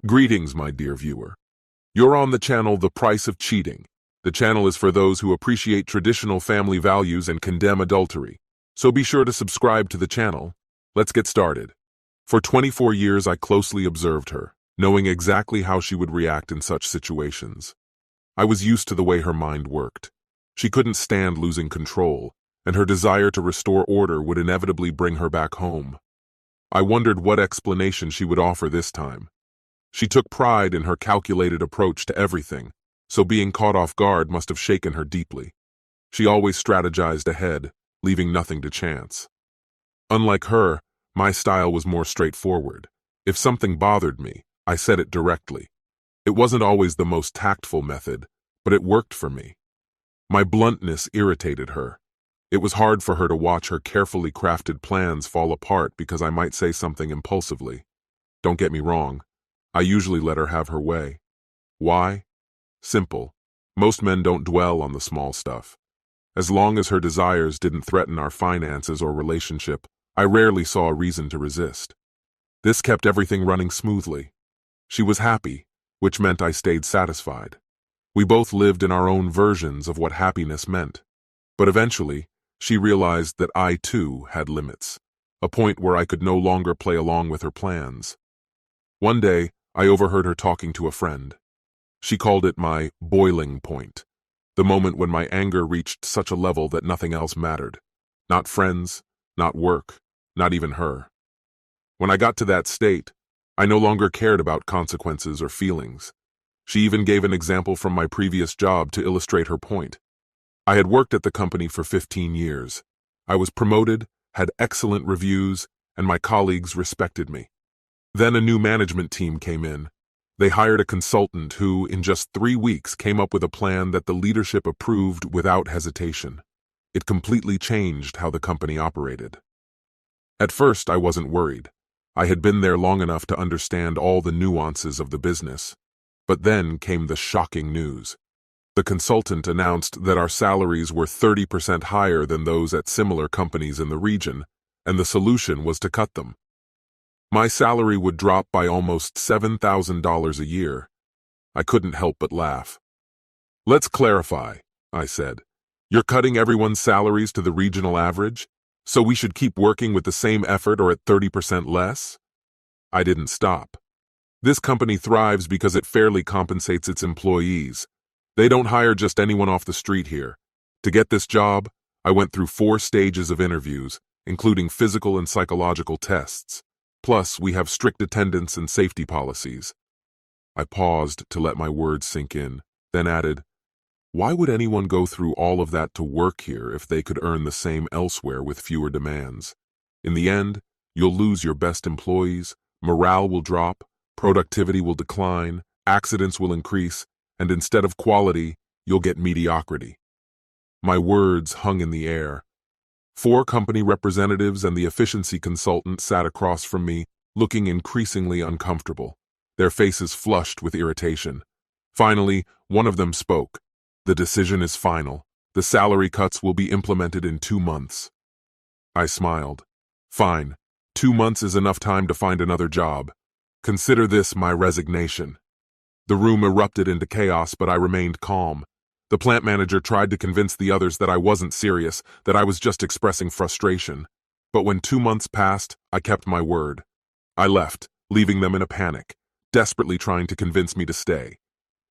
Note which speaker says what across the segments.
Speaker 1: Greetings, my dear viewer. You're on the channel The Price of Cheating. The channel is for those who appreciate traditional family values and condemn adultery. So be sure to subscribe to the channel. Let's get started. For 24 years, I closely observed her, knowing exactly how she would react in such situations. I was used to the way her mind worked. She couldn't stand losing control, and her desire to restore order would inevitably bring her back home. I wondered what explanation she would offer this time. She took pride in her calculated approach to everything, so being caught off guard must have shaken her deeply. She always strategized ahead, leaving nothing to chance. Unlike her, my style was more straightforward. If something bothered me, I said it directly. It wasn't always the most tactful method, but it worked for me. My bluntness irritated her. It was hard for her to watch her carefully crafted plans fall apart because I might say something impulsively. Don't get me wrong. I usually let her have her way. Why? Simple. Most men don't dwell on the small stuff. As long as her desires didn't threaten our finances or relationship, I rarely saw a reason to resist. This kept everything running smoothly. She was happy, which meant I stayed satisfied. We both lived in our own versions of what happiness meant. But eventually, she realized that I too had limits, a point where I could no longer play along with her plans. One day, I overheard her talking to a friend. She called it my boiling point, the moment when my anger reached such a level that nothing else mattered. Not friends, not work, not even her. When I got to that state, I no longer cared about consequences or feelings. She even gave an example from my previous job to illustrate her point. I had worked at the company for 15 years. I was promoted, had excellent reviews, and my colleagues respected me. Then a new management team came in. They hired a consultant who, in just 3 weeks, came up with a plan that the leadership approved without hesitation. It completely changed how the company operated. At first, I wasn't worried. I had been there long enough to understand all the nuances of the business. But then came the shocking news. The consultant announced that our salaries were 30% higher than those at similar companies in the region, and the solution was to cut them. My salary would drop by almost $7,000 a year. I couldn't help but laugh. Let's clarify, I said. You're cutting everyone's salaries to the regional average, so we should keep working with the same effort or at 30% less? I didn't stop. This company thrives because it fairly compensates its employees. They don't hire just anyone off the street here. To get this job, I went through 4 stages of interviews, including physical and psychological tests. Plus, we have strict attendance and safety policies. I paused to let my words sink in, then added, why would anyone go through all of that to work here if they could earn the same elsewhere with fewer demands? In the end, you'll lose your best employees, morale will drop, productivity will decline, accidents will increase, and instead of quality, you'll get mediocrity. My words hung in the air. 4 company representatives and the efficiency consultant sat across from me, looking increasingly uncomfortable, their faces flushed with irritation. Finally, one of them spoke. The decision is final. The salary cuts will be implemented in 2 months. I smiled. Fine. 2 months is enough time to find another job. Consider this my resignation. The room erupted into chaos, but I remained calm. The plant manager tried to convince the others that I wasn't serious, that I was just expressing frustration. But when 2 months passed, I kept my word. I left, leaving them in a panic, desperately trying to convince me to stay.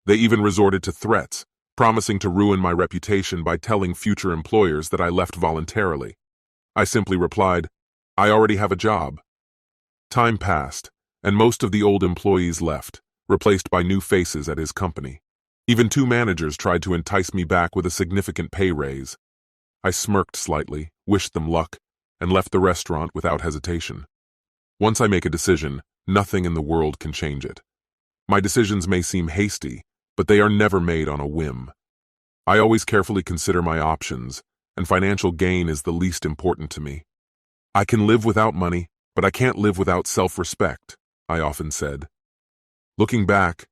Speaker 1: They even resorted to threats, promising to ruin my reputation by telling future employers that I left voluntarily. I simply replied, I already have a job. Time passed, and most of the old employees left, replaced by new faces at his company. Even 2 managers tried to entice me back with a significant pay raise. I smirked slightly, wished them luck, and left the restaurant without hesitation. Once I make a decision, nothing in the world can change it. My decisions may seem hasty, but they are never made on a whim. I always carefully consider my options, and financial gain is the least important to me. I can live without money, but I can't live without self-respect, I often said. Looking back,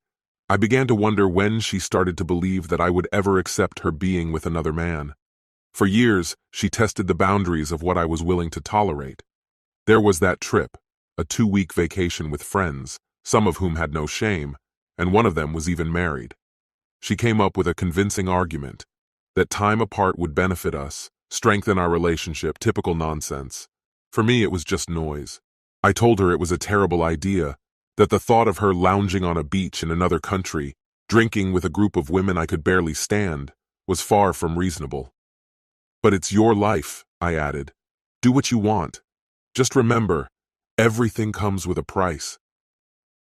Speaker 1: I began to wonder when she started to believe that I would ever accept her being with another man. For years, she tested the boundaries of what I was willing to tolerate. There was that trip, a 2-week vacation with friends, some of whom had no shame, and one of them was even married. She came up with a convincing argument that time apart would benefit us, strengthen our relationship, typical nonsense. For me, it was just noise. I told her it was a terrible idea, that the thought of her lounging on a beach in another country, drinking with a group of women I could barely stand, was far from reasonable. But it's your life, I added. Do what you want. Just remember, everything comes with a price.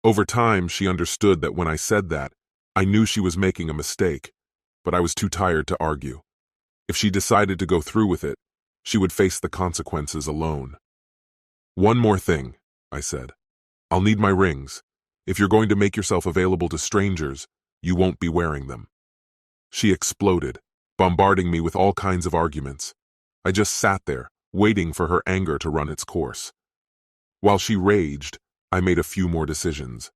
Speaker 1: Over time, she understood that when I said that, I knew she was making a mistake, but I was too tired to argue. If she decided to go through with it, she would face the consequences alone. One more thing, I said. I'll need my rings. If you're going to make yourself available to strangers, you won't be wearing them. She exploded, bombarding me with all kinds of arguments. I just sat there, waiting for her anger to run its course. While she raged, I made a few more decisions.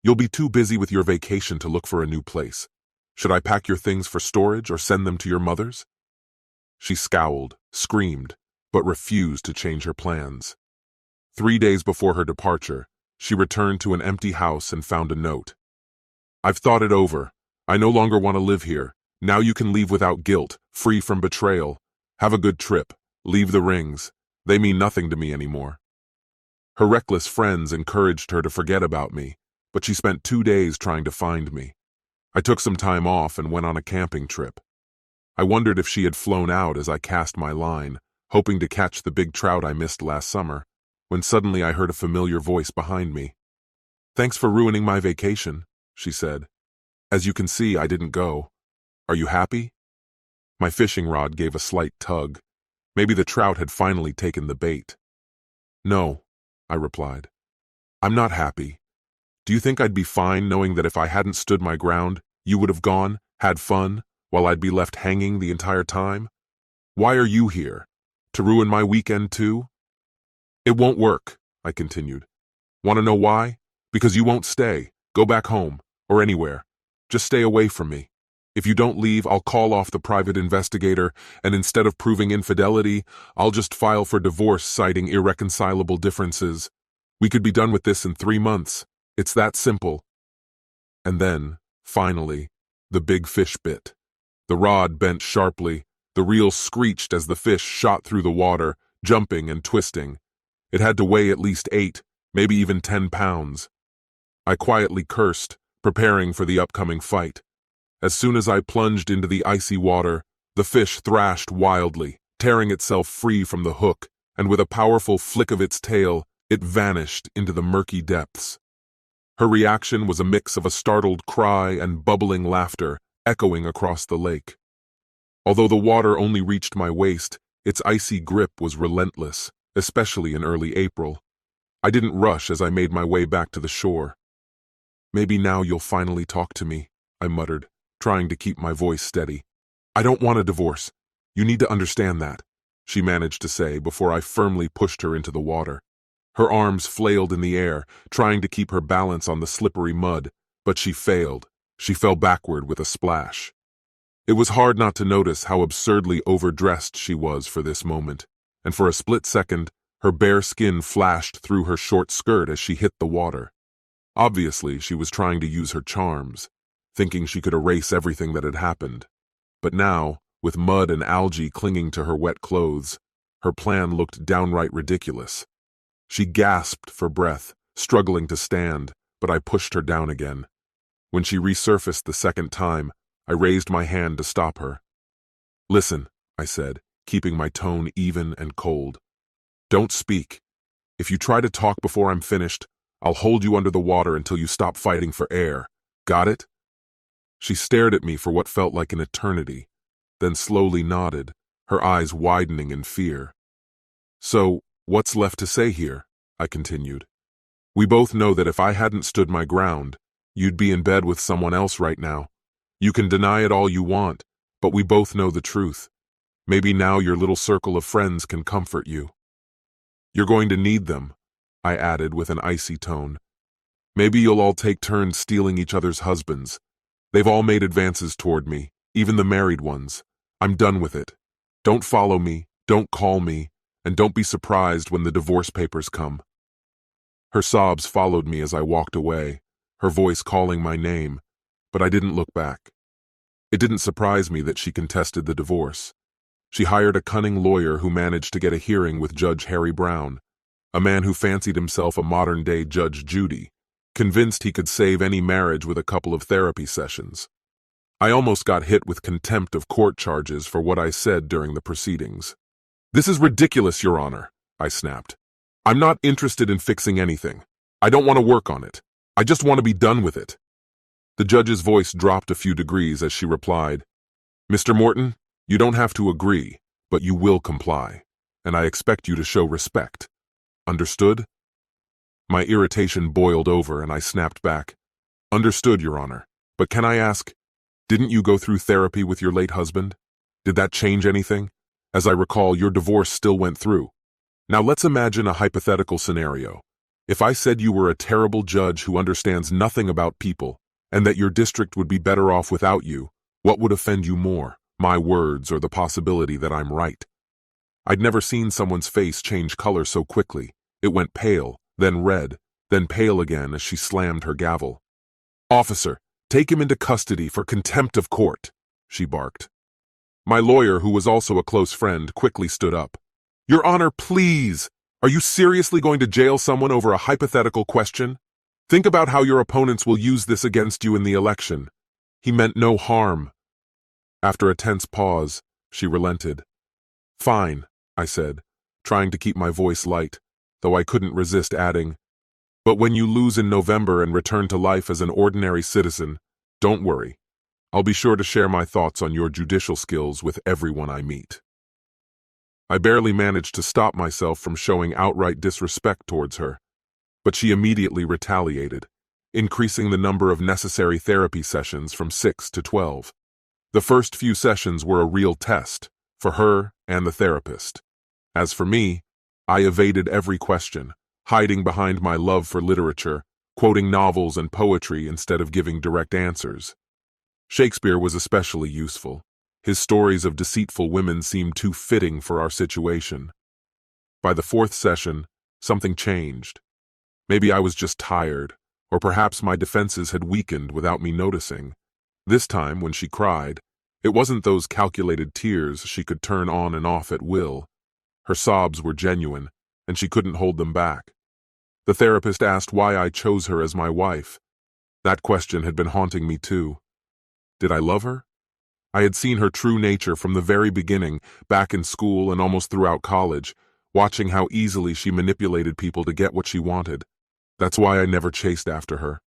Speaker 1: You'll be too busy with your vacation to look for a new place. Should I pack your things for storage or send them to your mother's? She scowled, screamed, but refused to change her plans. 3 days before her departure, she returned to an empty house and found a note. I've thought it over. I no longer want to live here. Now you can leave without guilt, free from betrayal. Have a good trip. Leave the rings. They mean nothing to me anymore. Her reckless friends encouraged her to forget about me, but she spent 2 days trying to find me. I took some time off and went on a camping trip. I wondered if she had flown out as I cast my line, hoping to catch the big trout I missed last summer, when suddenly I heard a familiar voice behind me. Thanks for ruining my vacation, she said. As you can see, I didn't go. Are you happy? My fishing rod gave a slight tug. Maybe the trout had finally taken the bait. No, I replied. I'm not happy. Do you think I'd be fine knowing that if I hadn't stood my ground, you would have gone, had fun, while I'd be left hanging the entire time? Why are you here? To ruin my weekend too? It won't work, I continued. Want to know why? Because you won't stay, go back home, or anywhere. Just stay away from me. If you don't leave, I'll call off the private investigator, and instead of proving infidelity, I'll just file for divorce citing irreconcilable differences. We could be done with this in 3 months. It's that simple. And then, finally, the big fish bit. The rod bent sharply. The reel screeched as the fish shot through the water, jumping and twisting. It had to weigh at least 8, maybe even 10 pounds. I quietly cursed, preparing for the upcoming fight. As soon as I plunged into the icy water, the fish thrashed wildly, tearing itself free from the hook, and with a powerful flick of its tail, it vanished into the murky depths. Her reaction was a mix of a startled cry and bubbling laughter, echoing across the lake. Although the water only reached my waist, its icy grip was relentless, especially in early April. I didn't rush as I made my way back to the shore. Maybe now you'll finally talk to me, I muttered, trying to keep my voice steady. I don't want a divorce. You need to understand that, she managed to say before I firmly pushed her into the water. Her arms flailed in the air, trying to keep her balance on the slippery mud, but she failed. She fell backward with a splash. It was hard not to notice how absurdly overdressed she was for this moment, and for a split second, her bare skin flashed through her short skirt as she hit the water. Obviously, she was trying to use her charms, thinking she could erase everything that had happened. But now, with mud and algae clinging to her wet clothes, her plan looked downright ridiculous. She gasped for breath, struggling to stand, but I pushed her down again. When she resurfaced the second time, I raised my hand to stop her. Listen, I said, keeping my tone even and cold. Don't speak. If you try to talk before I'm finished, I'll hold you under the water until you stop fighting for air. Got it? She stared at me for what felt like an eternity, then slowly nodded, her eyes widening in fear. So, what's left to say here? I continued. We both know that if I hadn't stood my ground, you'd be in bed with someone else right now. You can deny it all you want, but we both know the truth. Maybe now your little circle of friends can comfort you. You're going to need them, I added with an icy tone. Maybe you'll all take turns stealing each other's husbands. They've all made advances toward me, even the married ones. I'm done with it. Don't follow me, don't call me, and don't be surprised when the divorce papers come. Her sobs followed me as I walked away, her voice calling my name, but I didn't look back. It didn't surprise me that she contested the divorce. She hired a cunning lawyer who managed to get a hearing with Judge Harry Brown, a man who fancied himself a modern-day Judge Judy, convinced he could save any marriage with a couple of therapy sessions. I almost got hit with contempt of court charges for what I said during the proceedings. "This is ridiculous, Your Honor," I snapped. "I'm not interested in fixing anything. I don't want to work on it. I just want to be done with it." The judge's voice dropped a few degrees as she replied, "Mr. Morton, you don't have to agree, but you will comply, and I expect you to show respect. Understood?" My irritation boiled over and I snapped back, "Understood, Your Honor, but can I ask, didn't you go through therapy with your late husband? Did that change anything? As I recall, your divorce still went through. Now let's imagine a hypothetical scenario. If I said you were a terrible judge who understands nothing about people, and that your district would be better off without you, what would offend you more, my words or the possibility that I'm right?" I'd never seen someone's face change color so quickly. It went pale, then red, then pale again as she slammed her gavel. "Officer, take him into custody for contempt of court," she barked. My lawyer, who was also a close friend, quickly stood up. "Your Honor, please! Are you seriously going to jail someone over a hypothetical question? Think about how your opponents will use this against you in the election. He meant no harm." After a tense pause, she relented. "Fine," I said, trying to keep my voice light, though I couldn't resist adding, "But when you lose in November and return to life as an ordinary citizen, don't worry. I'll be sure to share my thoughts on your judicial skills with everyone I meet." I barely managed to stop myself from showing outright disrespect towards her, but she immediately retaliated, increasing the number of necessary therapy sessions from 6 to 12. The first few sessions were a real test, for her and the therapist. As for me, I evaded every question, hiding behind my love for literature, quoting novels and poetry instead of giving direct answers. Shakespeare was especially useful. His stories of deceitful women seemed too fitting for our situation. By the fourth session, something changed. Maybe I was just tired, or perhaps my defenses had weakened without me noticing. This time, when she cried, it wasn't those calculated tears she could turn on and off at will. Her sobs were genuine, and she couldn't hold them back. The therapist asked why I chose her as my wife. That question had been haunting me too. Did I love her? I had seen her true nature from the very beginning, back in school and almost throughout college, watching how easily she manipulated people to get what she wanted. That's why I never chased after her.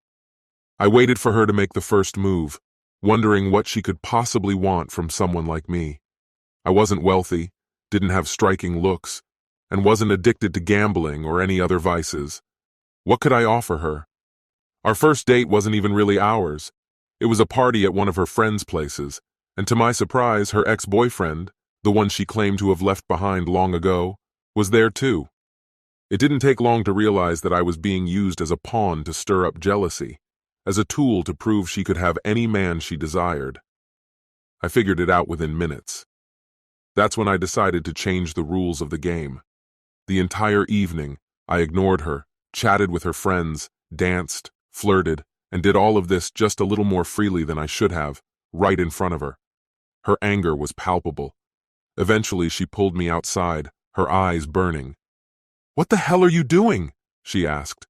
Speaker 1: I waited for her to make the first move, wondering what she could possibly want from someone like me. I wasn't wealthy, didn't have striking looks, and wasn't addicted to gambling or any other vices. What could I offer her? Our first date wasn't even really ours. It was a party at one of her friends' places, and to my surprise, her ex-boyfriend, the one she claimed to have left behind long ago, was there too. It didn't take long to realize that I was being used as a pawn to stir up jealousy, as a tool to prove she could have any man she desired. I figured it out within minutes. That's when I decided to change the rules of the game. The entire evening, I ignored her, chatted with her friends, danced, flirted, and did all of this just a little more freely than I should have, right in front of her. Her anger was palpable. Eventually, she pulled me outside, her eyes burning. "What the hell are you doing?" she asked.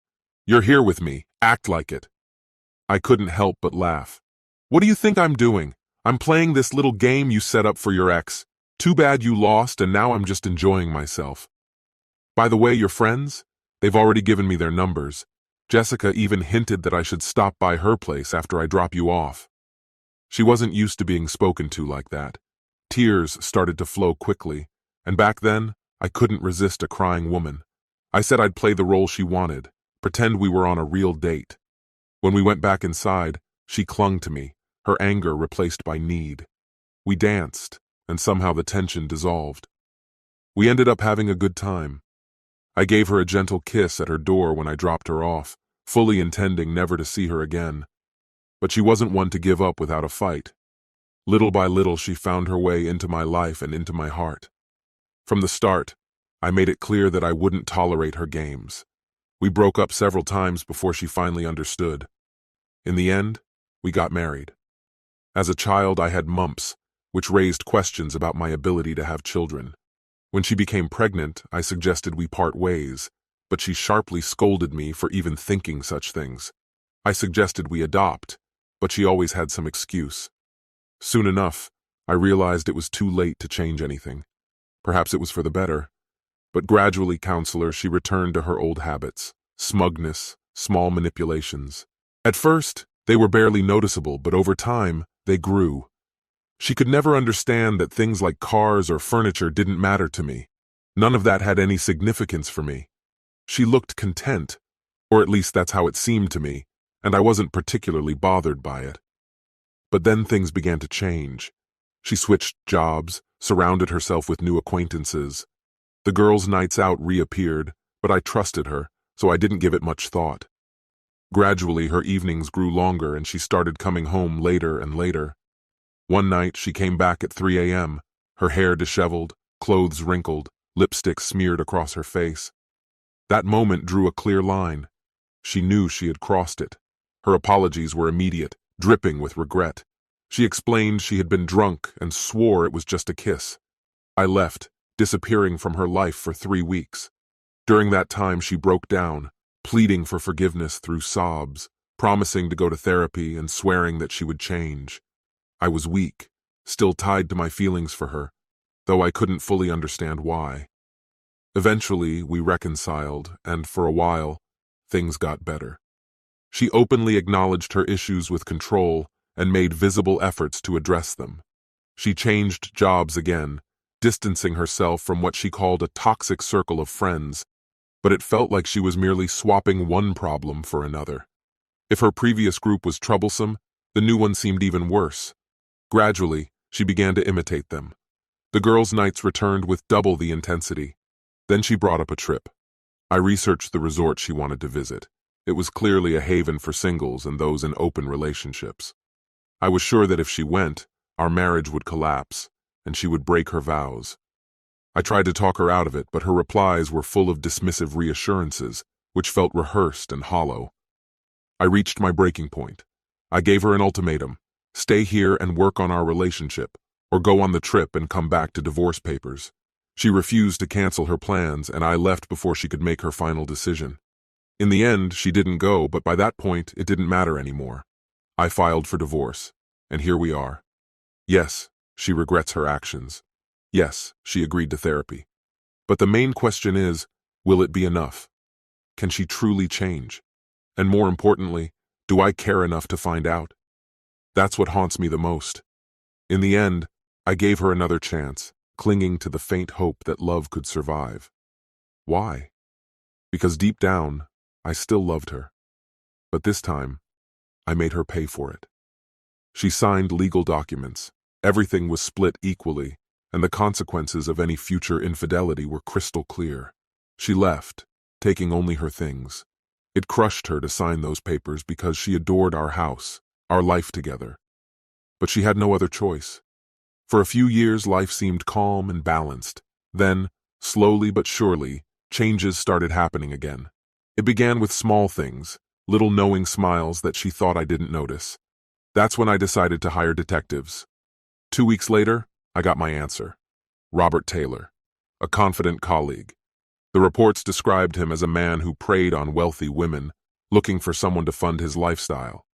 Speaker 1: "You're here with me. Act like it." I couldn't help but laugh. "What do you think I'm doing? I'm playing this little game you set up for your ex. Too bad you lost, and now I'm just enjoying myself. By the way, your friends? They've already given me their numbers. Jessica even hinted that I should stop by her place after I drop you off." She wasn't used to being spoken to like that. Tears started to flow quickly, and back then, I couldn't resist a crying woman. I said I'd play the role she wanted, pretend we were on a real date. When we went back inside, she clung to me, her anger replaced by need. We danced, and somehow the tension dissolved. We ended up having a good time. I gave her a gentle kiss at her door when I dropped her off, fully intending never to see her again. But she wasn't one to give up without a fight. Little by little, she found her way into my life and into my heart. From the start, I made it clear that I wouldn't tolerate her games. We broke up several times before she finally understood. In the end, we got married. As a child, I had mumps, which raised questions about my ability to have children. When she became pregnant, I suggested we part ways, but she sharply scolded me for even thinking such things. I suggested we adopt, but she always had some excuse. Soon enough, I realized it was too late to change anything. Perhaps it was for the better. But gradually, counselor, she returned to her old habits, smugness, small manipulations. At first, they were barely noticeable, but over time, they grew. She could never understand that things like cars or furniture didn't matter to me. None of that had any significance for me. She looked content, or at least that's how it seemed to me, and I wasn't particularly bothered by it. But then things began to change. She switched jobs, surrounded herself with new acquaintances. The girls' nights out reappeared, but I trusted her, so I didn't give it much thought. Gradually, her evenings grew longer and she started coming home later and later. One night, she came back at 3 a.m., her hair disheveled, clothes wrinkled, lipstick smeared across her face. That moment drew a clear line. She knew she had crossed it. Her apologies were immediate, dripping with regret. She explained she had been drunk and swore it was just a kiss. I left, disappearing from her life for 3 weeks. During that time, she broke down, pleading for forgiveness through sobs, promising to go to therapy and swearing that she would change. I was weak, still tied to my feelings for her, though I couldn't fully understand why. Eventually, we reconciled, and for a while, things got better. She openly acknowledged her issues with control and made visible efforts to address them. She changed jobs again, distancing herself from what she called a toxic circle of friends, but it felt like she was merely swapping one problem for another. If her previous group was troublesome, the new one seemed even worse. Gradually, she began to imitate them. The girls' nights returned with double the intensity. Then she brought up a trip. I researched the resort she wanted to visit. It was clearly a haven for singles and those in open relationships. I was sure that if she went, our marriage would collapse, and she would break her vows. I tried to talk her out of it, but her replies were full of dismissive reassurances, which felt rehearsed and hollow. I reached my breaking point. I gave her an ultimatum: stay here and work on our relationship, or go on the trip and come back to divorce papers. She refused to cancel her plans, and I left before she could make her final decision. In the end, she didn't go, but by that point, it didn't matter anymore. I filed for divorce, and here we are. Yes, she regrets her actions. Yes, she agreed to therapy. But the main question is, will it be enough? Can she truly change? And more importantly, do I care enough to find out? That's what haunts me the most. In the end, I gave her another chance, clinging to the faint hope that love could survive. Why? Because deep down, I still loved her. But this time, I made her pay for it. She signed legal documents. Everything was split equally, and the consequences of any future infidelity were crystal clear. She left, taking only her things. It crushed her to sign those papers because she adored our house, our life together. But she had no other choice. For a few years, life seemed calm and balanced. Then, slowly but surely, changes started happening again. It began with small things, little knowing smiles that she thought I didn't notice. That's when I decided to hire detectives. 2 weeks later, I got my answer. Robert Taylor, a confident colleague. The reports described him as a man who preyed on wealthy women, looking for someone to fund his lifestyle.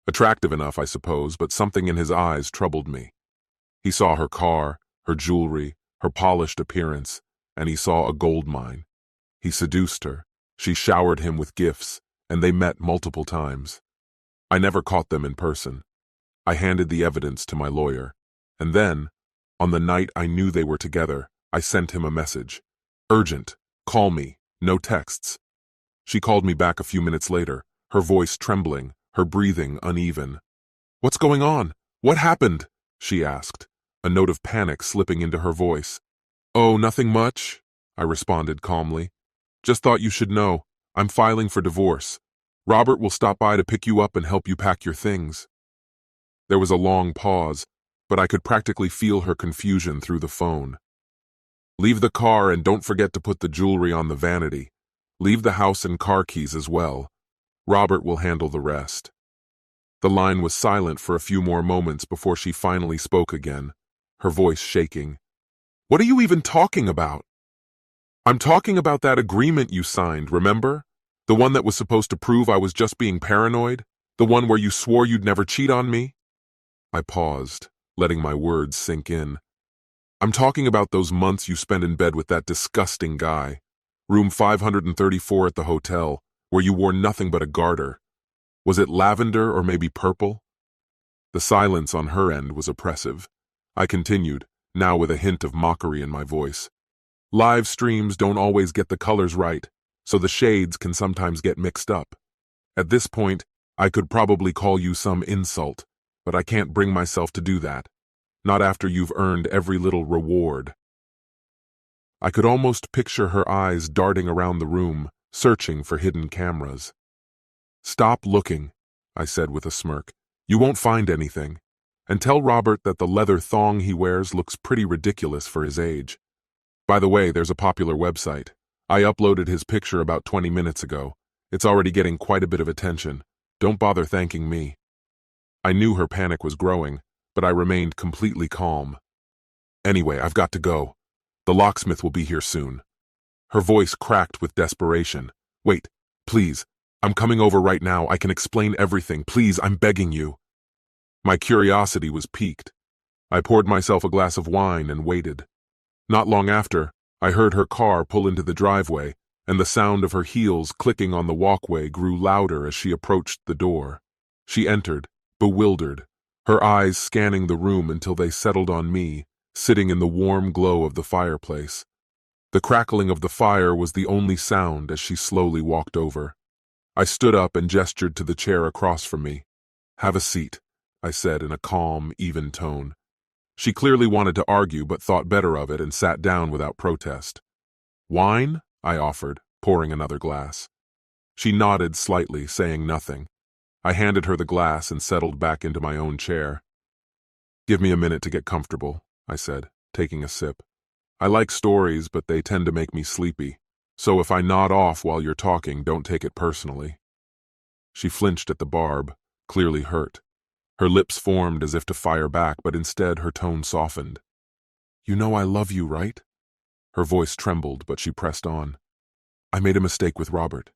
Speaker 1: Attractive enough, I suppose, but something in his eyes troubled me. He saw her car, her jewelry, her polished appearance, and he saw a gold mine. He seduced her. She showered him with gifts, and they met multiple times. I never caught them in person. I handed the evidence to my lawyer, and then, on the night I knew they were together, I sent him a message. Urgent, call me, no texts. She called me back a few minutes later, her voice trembling, her breathing uneven. What's going on? What happened? She asked, a note of panic slipping into her voice. Oh, nothing much, I responded calmly. Just thought you should know. I'm filing for divorce. Robert will stop by to pick you up and help you pack your things. There was a long pause, but I could practically feel her confusion through the phone. Leave the car and don't forget to put the jewelry on the vanity. Leave the house and car keys as well. Robert will handle the rest." The line was silent for a few more moments before she finally spoke again, her voice shaking. "What are you even talking about?" "I'm talking about that agreement you signed, remember? The one that was supposed to prove I was just being paranoid? The one where you swore you'd never cheat on me?" I paused, letting my words sink in. "I'm talking about those months you spent in bed with that disgusting guy. Room 534 at the hotel, where you wore nothing but a garter. Was it lavender or maybe purple?" The silence on her end was oppressive. I continued, now with a hint of mockery in my voice. "Live streams don't always get the colors right, so the shades can sometimes get mixed up. At this point, I could probably call you some insult, but I can't bring myself to do that. Not after you've earned every little reward." I could almost picture her eyes darting around the room, searching for hidden cameras. "Stop looking," I said with a smirk. "You won't find anything. And tell Robert that the leather thong he wears looks pretty ridiculous for his age. By the way, there's a popular website. I uploaded his picture about 20 minutes ago. It's already getting quite a bit of attention. Don't bother thanking me." I knew her panic was growing, but I remained completely calm. "Anyway, I've got to go. The locksmith will be here soon." Her voice cracked with desperation. "Wait, please. I'm coming over right now. I can explain everything. Please, I'm begging you." My curiosity was piqued. I poured myself a glass of wine and waited. Not long after, I heard her car pull into the driveway, and the sound of her heels clicking on the walkway grew louder as she approached the door. She entered, bewildered, her eyes scanning the room until they settled on me, sitting in the warm glow of the fireplace. The crackling of the fire was the only sound as she slowly walked over. I stood up and gestured to the chair across from me. "Have a seat," I said in a calm, even tone. She clearly wanted to argue but thought better of it and sat down without protest. "Wine?" I offered, pouring another glass. She nodded slightly, saying nothing. I handed her the glass and settled back into my own chair. "Give me a minute to get comfortable," I said, taking a sip. "I like stories, but they tend to make me sleepy. So if I nod off while you're talking, don't take it personally." She flinched at the barb, clearly hurt. Her lips formed as if to fire back, but instead her tone softened. "You know I love you, right?" Her voice trembled, but she pressed on. "I made a mistake with Robert.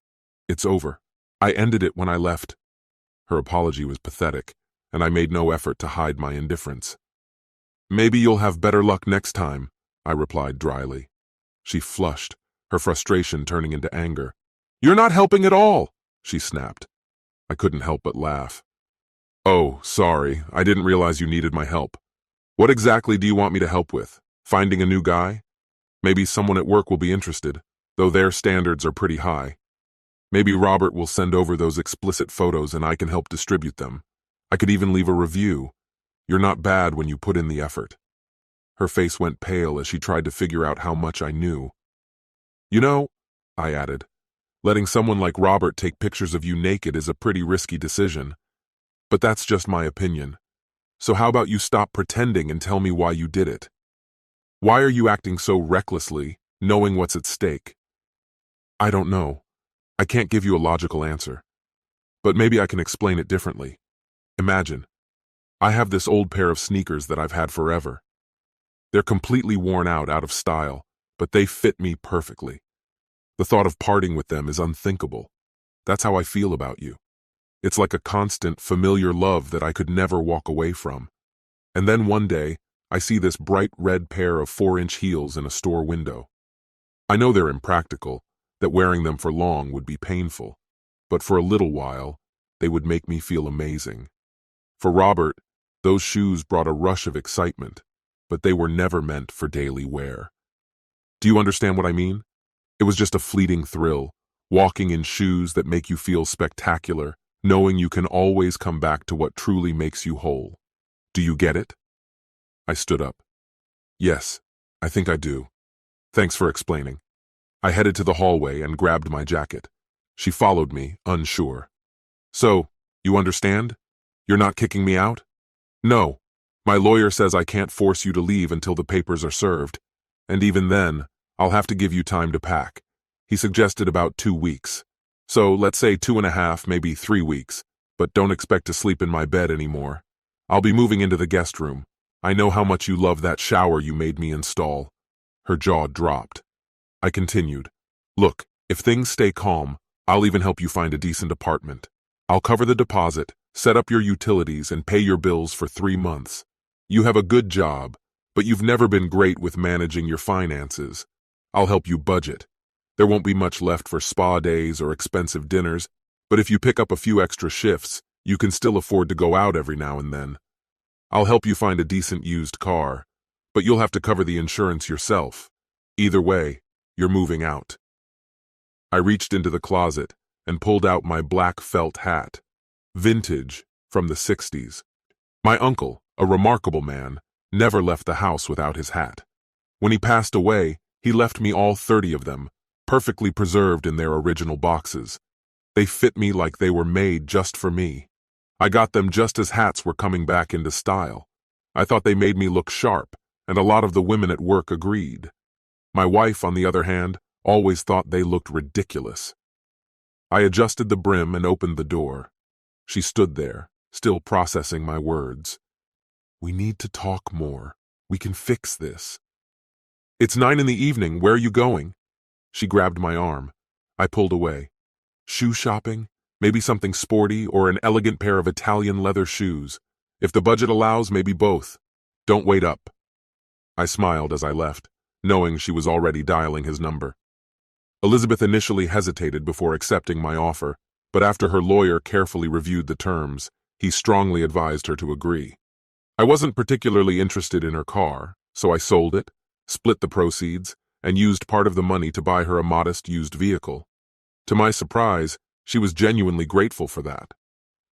Speaker 1: It's over. I ended it when I left." Her apology was pathetic, and I made no effort to hide my indifference. "Maybe you'll have better luck next time," I replied dryly. She flushed, her frustration turning into anger. "You're not helping at all," she snapped. I couldn't help but laugh. "Oh, sorry, I didn't realize you needed my help. What exactly do you want me to help with? Finding a new guy? Maybe someone at work will be interested, though their standards are pretty high. Maybe Robert will send over those explicit photos and I can help distribute them. I could even leave a review. You're not bad when you put in the effort." Her face went pale as she tried to figure out how much I knew. "You know," I added, "letting someone like Robert take pictures of you naked is a pretty risky decision. But that's just my opinion. So how about you stop pretending and tell me why you did it? Why are you acting so recklessly, knowing what's at stake?" "I don't know. I can't give you a logical answer. But maybe I can explain it differently. Imagine, I have this old pair of sneakers that I've had forever. They're completely worn out of style, but they fit me perfectly. The thought of parting with them is unthinkable. That's how I feel about you. It's like a constant, familiar love that I could never walk away from. And then one day, I see this bright red pair of 4-inch heels in a store window. I know they're impractical, that wearing them for long would be painful, but for a little while, they would make me feel amazing. For Robert, those shoes brought a rush of excitement, but they were never meant for daily wear. Do you understand what I mean? It was just a fleeting thrill, walking in shoes that make you feel spectacular, knowing you can always come back to what truly makes you whole. Do you get it? I stood up. "Yes, I think I do. Thanks for explaining." I headed to the hallway and grabbed my jacket. She followed me, unsure. "So, you understand? You're not kicking me out?" "No. My lawyer says I can't force you to leave until the papers are served. And even then, I'll have to give you time to pack. He suggested about 2 weeks. So let's say 2.5, maybe 3 weeks. But don't expect to sleep in my bed anymore. I'll be moving into the guest room. I know how much you love that shower you made me install. Her jaw dropped. I continued. Look, if things stay calm, I'll even help you find a decent apartment. I'll cover the deposit, set up your utilities, and pay your bills for 3 months. You have a good job, but you've never been great with managing your finances. I'll help you budget. There won't be much left for spa days or expensive dinners, but if you pick up a few extra shifts, you can still afford to go out every now and then. I'll help you find a decent used car, but you'll have to cover the insurance yourself. Either way, you're moving out. I reached into the closet and pulled out my black felt hat. Vintage, from the 60s. My uncle, a remarkable man, never left the house without his hat. When he passed away, he left me all 30 of them, perfectly preserved in their original boxes. They fit me like they were made just for me. I got them just as hats were coming back into style. I thought they made me look sharp, and a lot of the women at work agreed. My wife, on the other hand, always thought they looked ridiculous. I adjusted the brim and opened the door. She stood there, still processing my words. We need to talk more. We can fix this. It's 9 in the evening. Where are you going? She grabbed my arm. I pulled away. Shoe shopping? Maybe something sporty or an elegant pair of Italian leather shoes. If the budget allows, maybe both. Don't wait up. I smiled as I left, knowing she was already dialing his number. Elizabeth initially hesitated before accepting my offer, but after her lawyer carefully reviewed the terms, he strongly advised her to agree. I wasn't particularly interested in her car, so I sold it, split the proceeds, and used part of the money to buy her a modest used vehicle. To my surprise, she was genuinely grateful for that.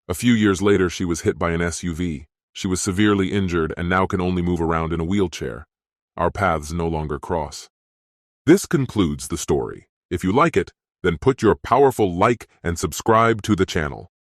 Speaker 1: A few years later, she was hit by an SUV. She was severely injured and now can only move around in a wheelchair. Our paths no longer cross. This concludes the story. If you like it, then put your powerful like and subscribe to the channel.